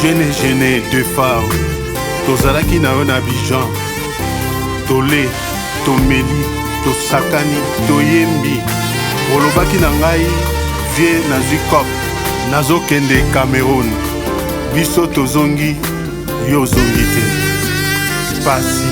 Gene de phare tozalaki na yo na Abidjan, tole tomeli tosakani toyembi, olobaki na ngai vie nazwi cop nazokende Cameroun, biso tozongi yo ozongi te pasi.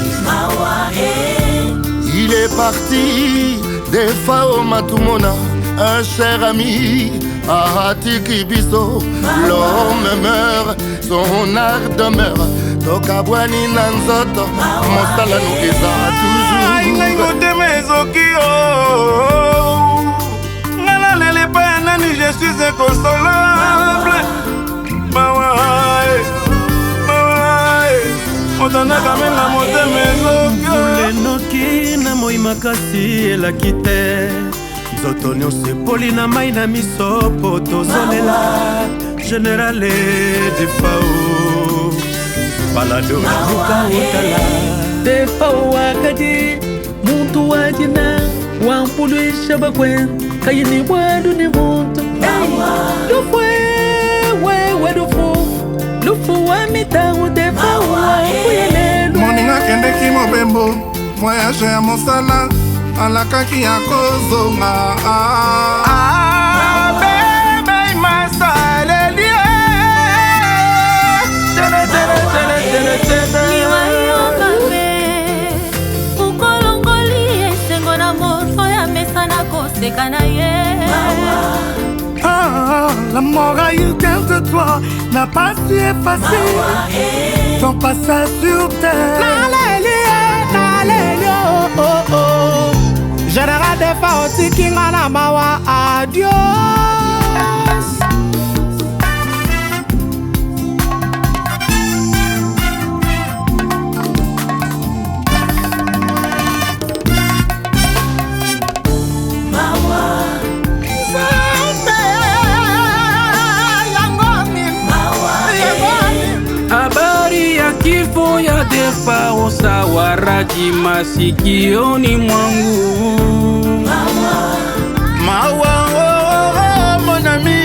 Il est parti des Fao Matumona, un cher ami Atiki Biso. L'homme meurt, son art demeure. Tokabwani nanzoto, mosala nous eza toujours. Ngai kote mezoki oh, ngala lele pa nani, je suis inconsolable. Mawae, otana kamela mote mezoki. Lenoki na moi makasi elaki te, nzoto nyonso epoli na mai na miso po tozolela. Generale de Fao Balado Luka Utala de Fao wakati muntu wajina wampulu ishabakwen kayini wadu ni muntu lufwe wewe lufu wa mitangu de Fao wakuyelelu moninga kendeki mobembo voyage ya mosala alakaki ya kozonga bebe masaleli La mort a eu de toi, n'a pas su effacer ton passage sur terre. Général de Fao tikinga na mawa, adios. Habari ya kifo ya de Fao sawaraki masikioni mwangu. Mawa oh, mon ami,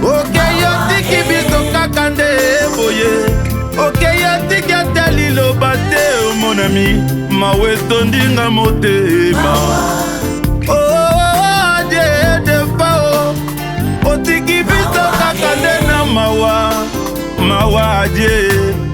okeyo tiki biso kaka nde boye, okeyo tiki atali lobate oh, mon ami, mawe tondinga motema. Oh, Dieu de Fao, otiki biso kaka nde na mawa Dieu.